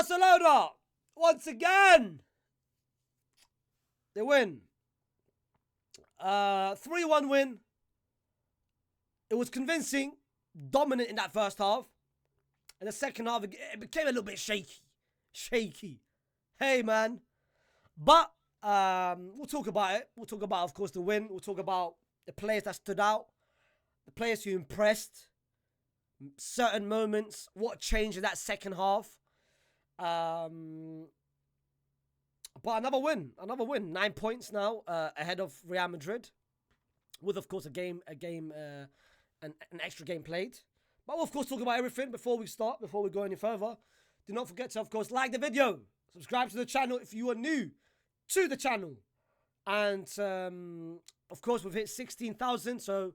Barcelona, once again, they win. 3-1 win. It was convincing, dominant in that first half. In the second half, it became a little bit shaky. Hey, man. But we'll talk about it. We'll talk about, of course, the win. We'll talk about the players that stood out, the players who impressed, certain moments, what changed in that second half. But another win. 9 points now ahead of Real Madrid, with, of course, an extra game played. But we'll, of course, talk about everything before we go any further. Do not forget to, of course, like the video, subscribe to the channel if you are new to the channel, and of course, we've hit 16,000. So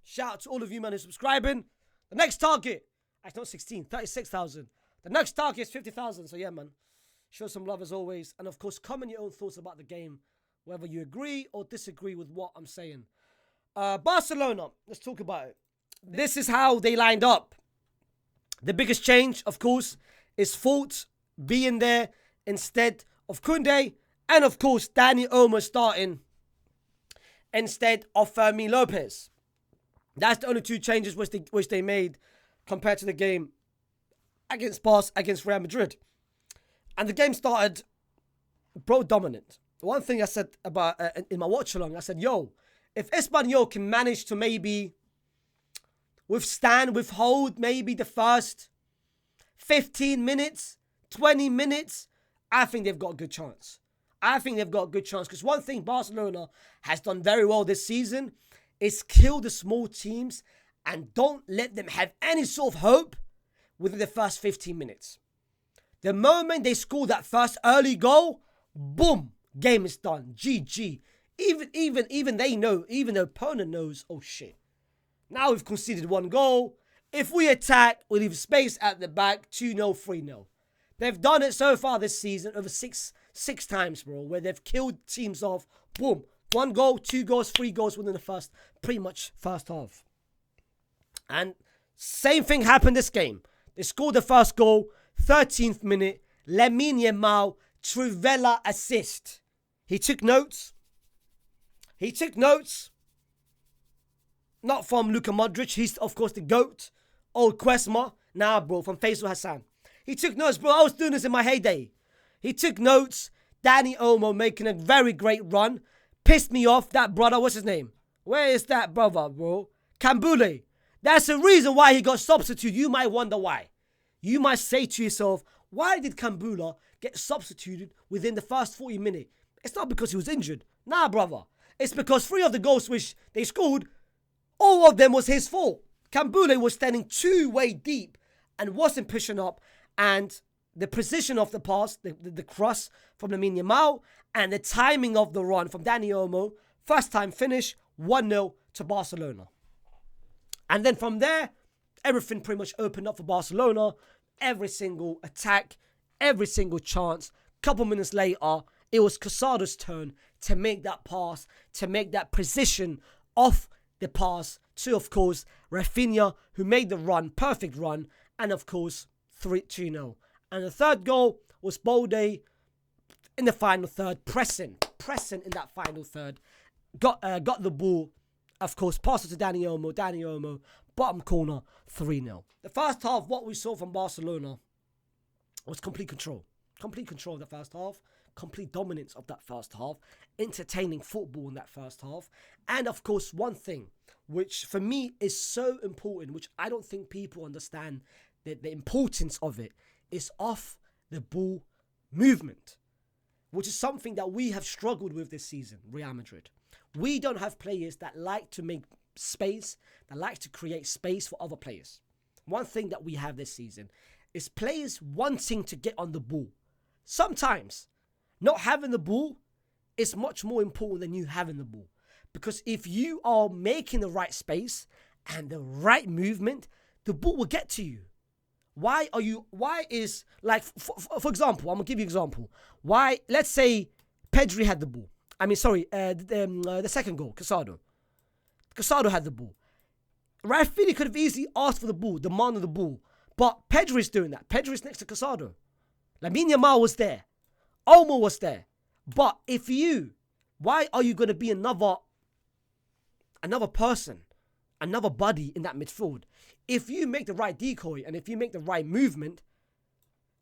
shout out to all of you, man, who's subscribing. The next target, actually not 16, 36,000. The next target is 50,000. So yeah, man, show some love as always, and of course, comment your own thoughts about the game, whether you agree or disagree with what I'm saying. Barcelona, let's talk about it. This is how they lined up. The biggest change, of course, is Fault being there instead of Koundé, and of course, Dani Olmo starting instead of Fermin Lopez. That's the only two changes which they made compared to the game against Real Madrid. And the game started dominant. One thing I said about in my watch along, I said, yo, if Espanyol can manage to maybe withhold maybe the first 15 minutes, 20 minutes, I think they've got a good chance. Because one thing Barcelona has done very well this season is kill the small teams and don't let them have any sort of hope within the first 15 minutes. The moment they score that first early goal, boom, game is done. GG. Even they know, even the opponent knows, oh shit. Now we've conceded one goal. If we attack, we leave space at the back, 2-0, 3-0. They've done it so far this season over six times, bro, where they've killed teams off. Boom. 1 goal, 2 goals, 3 goals within the pretty much first half. And same thing happened this game. They scored the first goal, 13th minute, Lamine Yamal, Trivela assist. He took notes. Not from Luka Modric. He's, of course, the GOAT. Old Quesma. Nah, bro, from Faysal Hassan. He took notes, bro. I was doing this in my heyday. He took notes. Dani Olmo making a very great run. Pissed me off. That brother, what's his name? Where is that brother, bro? Kambule. That's the reason why he got substituted. You might wonder why. You might say to yourself, why did Kambula get substituted within the first 40 minutes? It's not because he was injured. Nah, brother. It's because 3 of the goals which they scored, all of them was his fault. Kambule was standing 2 way deep and wasn't pushing up. And the precision of the pass, the cross from Lamine Yamal, and the timing of the run from Dani Olmo, first time finish, 1-0 to Barcelona. And then from there, everything pretty much opened up for Barcelona. Every single attack, every single chance. Couple minutes later, it was Casado's turn to make that pass, to make that precision of the pass to, of course, Raphinha, who made the run, perfect run, and of course, 3-2-0. And the third goal was Bolde in the final third, pressing in that final third. Got the ball, of course, passed it to Dani Olmo, bottom corner, 3-0. The first half, what we saw from Barcelona was complete control. Complete control of the first half. Complete dominance of that first half. Entertaining football in that first half. And of course, one thing which for me is so important, which I don't think people understand the importance of it, is off the ball movement, which is something that we have struggled with this season, Real Madrid. We don't have players that like to make space, that like to create space for other players. One thing that we have this season is players wanting to get on the ball. Sometimes not having the ball is much more important than you having the ball. Because if you are making the right space and the right movement, the ball will get to you. Why is, like, for example, I'm going to give you an example. Why, let's say Pedri had the ball. The second goal, Casado. Casado had the ball. Raphinha could have easily asked for the ball, demanded the ball. But Pedri's doing that. Pedri's next to Casado. Lamine Yamal was there. Olmo was there. But why are you going to be another person, another body in that midfield? If you make the right decoy and if you make the right movement,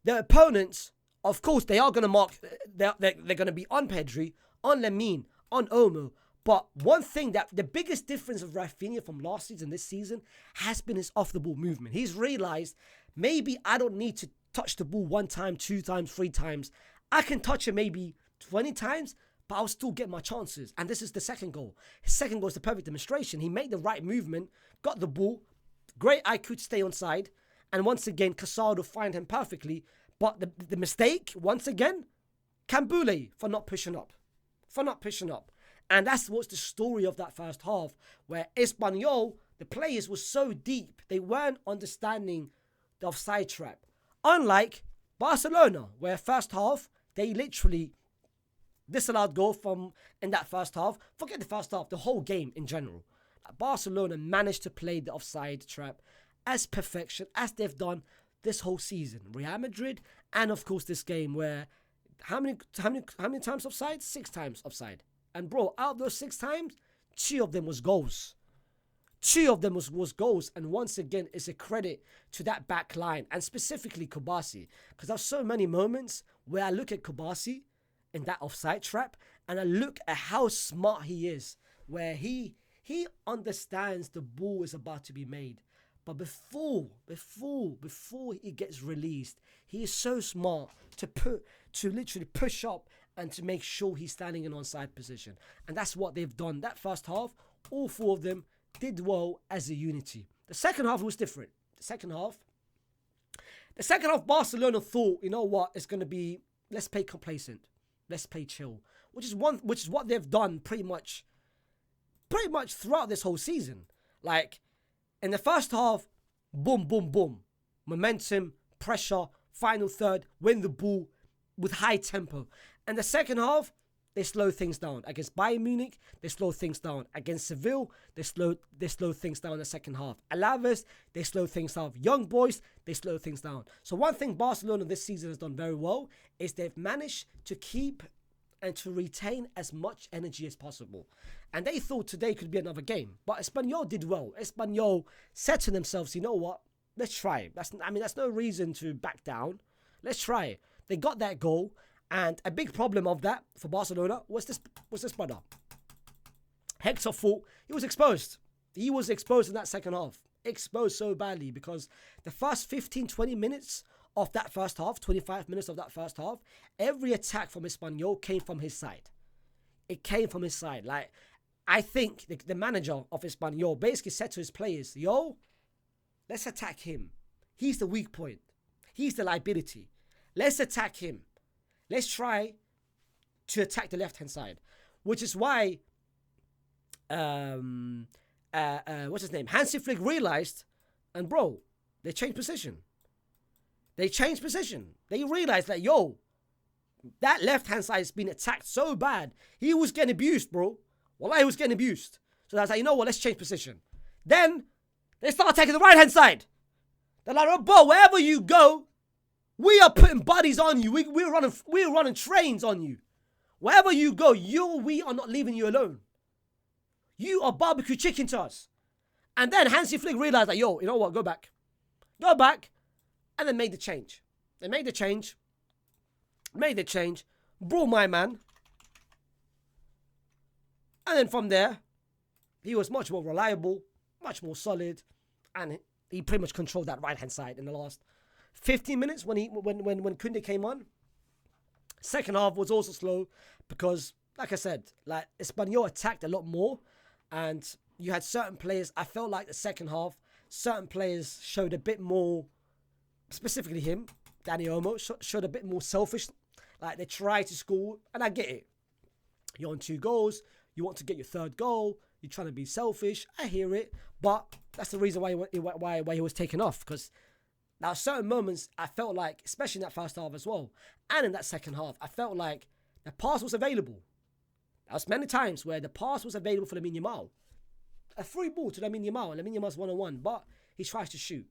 the opponents, of course, they are going to mark, they're going to be on Pedri, on Lamine, on Olmo. But one thing that the biggest difference of Raphinha from last season, this season, has been his off-the-ball movement. He's realised, maybe I don't need to touch the ball 1 time, 2 times, 3 times. I can touch it maybe 20 times, but I'll still get my chances. And this is the second goal. His second goal is the perfect demonstration. He made the right movement, got the ball, great IQ to stay on side, and once again, Casado find him perfectly. But the mistake, once again, Kambule for not pushing up. And that's what's the story of that first half, where Espanyol, the players were so deep, they weren't understanding the offside trap. Unlike Barcelona, where first half, they literally disallowed goal in that first half. Forget the first half, the whole game in general. Barcelona managed to play the offside trap as perfection as they've done this whole season. Real Madrid, and of course this game where how many times offside? 6 times offside. And bro, out of those 6 times, 2 of them was goals. 2 of them was goals. And once again, it's a credit to that back line, and specifically Kubasi. Because there's so many moments where I look at Kubasi in that offside trap, and I look at how smart he is, where he understands the ball is about to be made. But before he gets released, he is so smart to literally push up and to make sure he's standing in onside position. And that's what they've done. That first half, all 4 of them did well as a unity. The second half was different. The second half, Barcelona thought, you know what, it's going to be, let's play complacent. Let's play chill. Which is what they've done pretty much throughout this whole season. Like, in the first half, boom, boom, boom. Momentum, pressure, final third, win the ball with high tempo. And the second half, they slow things down. Against Bayern Munich, they slow things down. Against Seville, they slow things down in the second half. Alaves, they slow things down. Young boys, they slow things down. So one thing Barcelona this season has done very well is they've managed to keep and to retain as much energy as possible. And they thought today could be another game. But Espanyol did well. Espanyol said to themselves, you know what? Let's try. That's no reason to back down. Let's try it. They got that goal. And a big problem of that for Barcelona was this brother. Hector thought he was exposed. He was exposed in that second half. Exposed so badly because the first 15, 20 minutes of that first half, 25 minutes of that first half, every attack from Espanyol came from his side. It came from his side. Like, I think the manager of Espanyol basically said to his players, yo, let's attack him. He's the weak point. He's the liability. Let's attack him. Let's try to attack the left-hand side. Which is why, what's his name? Hansi Flick realized, and bro, they changed position. They realized that, yo, that left-hand side has been attacked so bad. He was getting abused, bro. Wallah, he was getting abused. So that's like, you know what, let's change position. Then, they start attacking the right-hand side. They're like, oh, bro, wherever you go, we are putting bodies on you. We're running trains on you. Wherever you go, we are not leaving you alone. You are barbecue chicken to us. And then Hansi Flick realized that, yo, you know what, go back. And then made the change. Made the change. Brought my man. And then from there, he was much more reliable, much more solid, and he pretty much controlled that right-hand side in the last 15 minutes when Koundé came on. Second half was also slow because, like I said, like Espanyol attacked a lot more, and you had certain players. I felt like the second half, certain players showed a bit more, specifically him, Dani Olmo, showed a bit more selfish. Like they tried to score, and I get it. You're on 2 goals. You want to get your 3rd goal. You're trying to be selfish. I hear it, but that's the reason why he was taken off. Because now certain moments I felt like, especially in that first half as well, and in that second half, I felt like the pass was available. There was many times where the pass was available for Lamine Yamal. A free ball to Lamine Yamal, and Lamine Yamal's 1-on-1, but he tries to shoot.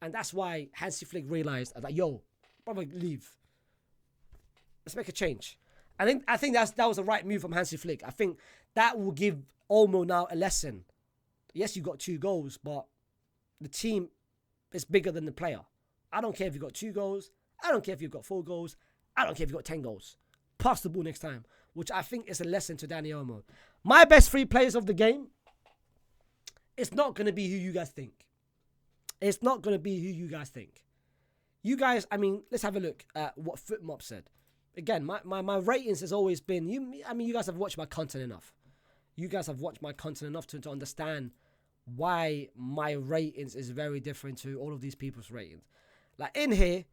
And that's why Hansi Flick realized, I was like, yo, brother, leave. Let's make a change. I think that was the right move from Hansi Flick. I think that will give Olmo now a lesson. Yes, you got 2 goals, but the team is bigger than the player. I don't care if you got 2 goals. I don't care if you've got 4 goals. I don't care if you've got 10 goals. Pass the ball next time, which I think is a lesson to Dani Olmo. My best 3 players of the game, it's not going to be who you guys think. It's not going to be who you guys think. You guys, I mean, let's have a look at what FootMob said. Again, my ratings has always been, you guys have watched my content enough. You guys have watched my content enough to understand why my ratings is very different to all of these people's ratings. Like in here,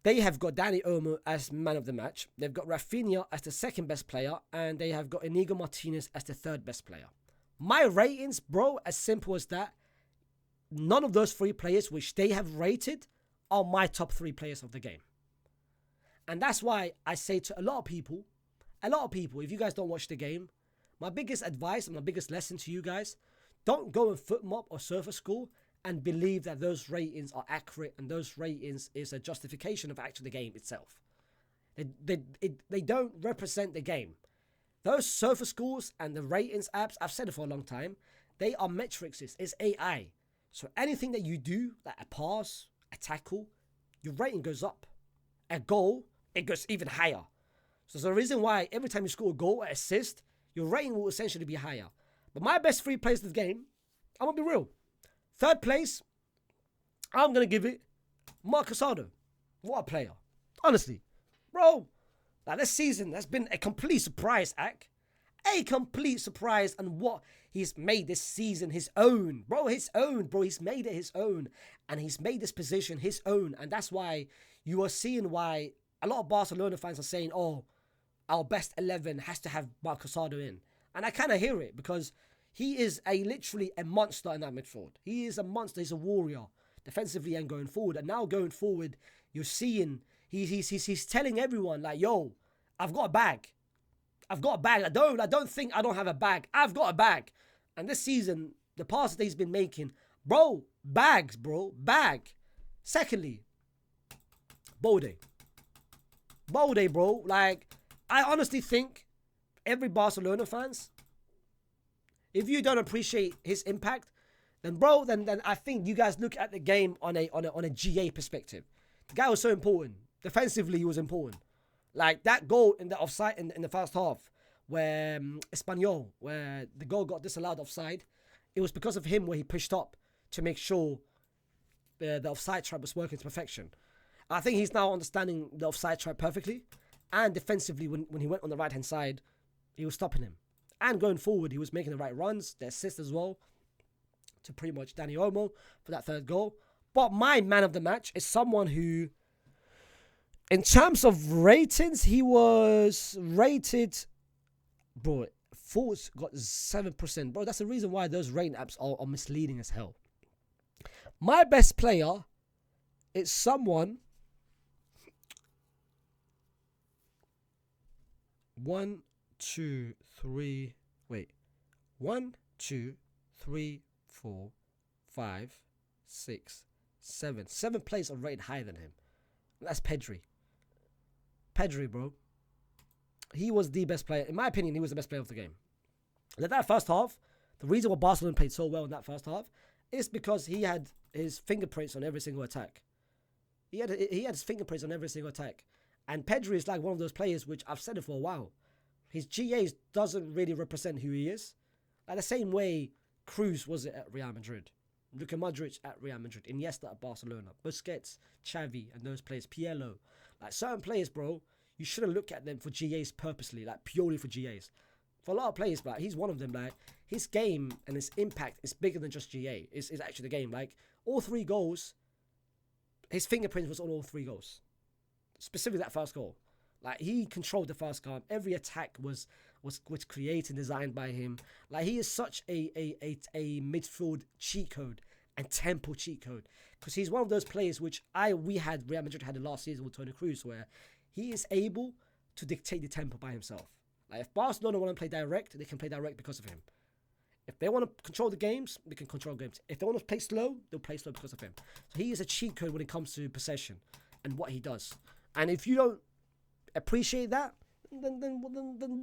they have got Dani Olmo as man of the match. They've got Raphinha as the second best player. And they have got Inigo Martinez as the third best player. My ratings, bro, as simple as that. None of those 3 players which they have rated are my top 3 players of the game. And that's why I say to a lot of people, if you guys don't watch the game, my biggest advice and my biggest lesson to you guys, don't go and FootMob or Surfer School and believe that those ratings are accurate and those ratings is a justification of actually the game itself. They don't represent the game. Those Surfer Schools and the ratings apps, I've said it for a long time, they are metrics. It's AI. So anything that you do, like a pass, a tackle, your rating goes up. A goal, it goes even higher. So there's a reason why every time you score a goal or assist, your rating will essentially be higher. But my best 3 players of the game, I'm going to be real. 3rd place, I'm going to give it Marc Casado. What a player. Honestly. Bro, like this season has been a complete surprise, Ak. A complete surprise on what he's made this season his own. Bro, his own. Bro, he's made it his own. And he's made this position his own. And that's why you are seeing why a lot of Barcelona fans are saying, oh, our best 11 has to have Marc Casado in. And I kind of hear it because he is literally a monster in that midfield. He is a monster. He's a warrior defensively and going forward. And now going forward, you're seeing he's telling everyone like, yo, I've got a bag. I've got a bag. I don't think I don't have a bag. I've got a bag. And this season, the passes that he's been making, bro, bags, bro, bag. Secondly, Balde, bro. Like, I honestly think every Barcelona fans, if you don't appreciate his impact, then bro, then I think you guys look at the game on a GA perspective. The guy was so important. Defensively, he was important. Like that goal in the offside in the first half, where Espanyol, where the goal got disallowed offside, it was because of him where he pushed up to make sure the offside trap was working to perfection. I think he's now understanding the offside trap perfectly, and defensively when he went on the right hand side, he was stopping him. And going forward, he was making the right runs, the assist as well, to pretty much Dani Olmo for that 3rd goal. But my man of the match is someone who, in terms of ratings, he was rated, bro, Force got 7%. Bro, that's the reason why those rating apps are misleading as hell. My best player is someone, 1, 2, 3, 4, 5, 6, 7. 7 players are rated higher than him. That's Pedri. Pedri, bro. He was the best player. In my opinion, he was the best player of the game. And that first half, the reason why Barcelona played so well in that first half is because he had his fingerprints on every single attack. He had his fingerprints on every single attack. And Pedri is like one of those players which I've said it for a while. His GAs doesn't really represent who he is. Like the same way Cruz was at Real Madrid. Luka Modric at Real Madrid. Iniesta at Barcelona. Busquets, Xavi, and those players. Pirlo. Like certain players, bro, you shouldn't look at them for GAs purposely. Like purely for GAs. For a lot of players, like he's one of them. Like his game and his impact is bigger than just GA. It's actually the game. Like all 3 goals, his fingerprints was on all 3 goals. Specifically that first goal. Like he controlled the first goal. Every attack was created and designed by him. Like he is such a midfield cheat code and tempo cheat code. Because he's one of those players which Real Madrid had the last season with Toni Kroos, where he is able to dictate the tempo by himself. Like if Barcelona want to play direct, they can play direct because of him. If they want to control the games, they can control games. If they want to play slow, they'll play slow because of him. So he is a cheat code when it comes to possession and what he does. And if you don't appreciate that, then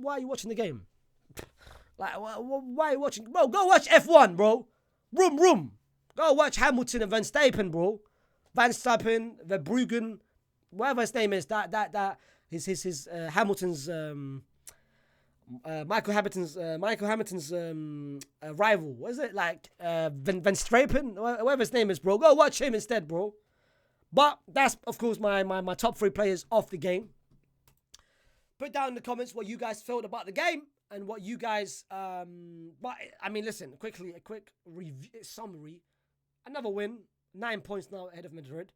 why are you watching the game? Like, why are you watching? Bro, go watch F1, bro. Room. Go watch Hamilton and Van Stappen, bro. Van Stappen, Verbruggen, whatever his name is. That his Hamilton's Michael Hamilton's rival. What is it, like Van Strapen, whatever his name is, bro? Go watch him instead, bro. But that's, of course, my top 3 players of the game. Put down in the comments what you guys felt about the game and what you guys. But I mean, listen, quickly, a quick summary. Another win, 9 points now ahead of Madrid.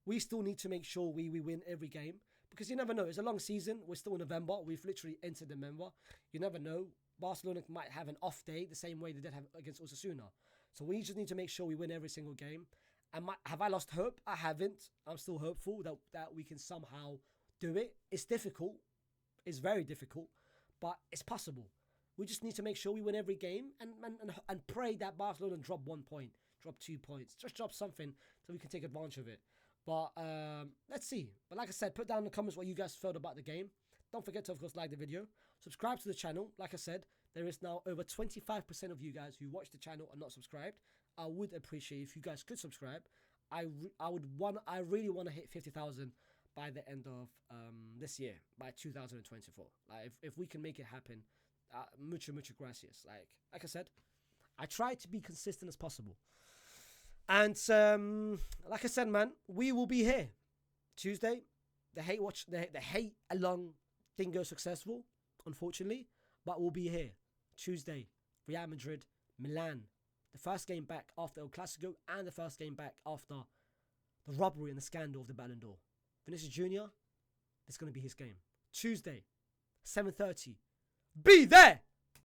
We still need to make sure we win every game. Because you never know. It's a long season. We're still in November. We've literally entered November. You never know. Barcelona might have an off day the same way they did have against Osasuna. So we just need to make sure we win every single game. And have I lost hope? I haven't. I'm still hopeful that we can somehow do it. It's difficult. It's very difficult. But it's possible. We just need to make sure we win every game and pray that Barcelona drop 1 point, drop 2 points. Just drop something so we can take advantage of it. But let's see. But like I said, put down in the comments what you guys felt about the game. Don't forget to, of course, like the video. Subscribe to the channel. Like I said, there is now over 25% of you guys who watch the channel are not subscribed. I would appreciate if you guys could subscribe. I really want to hit 50,000 by the end of this year, by 2024. Like if we can make it happen, mucho gracias. Like I said, I try to be consistent as possible. And like I said, man, we will be here Tuesday. The hate along didn't go successful, unfortunately, but we'll be here Tuesday. Real Madrid, Milan, the first game back after El Clasico and the first game back after the robbery and the scandal of the Ballon d'Or. Vinicius Jr., it's going to be his game. Tuesday, 7:30. Be there!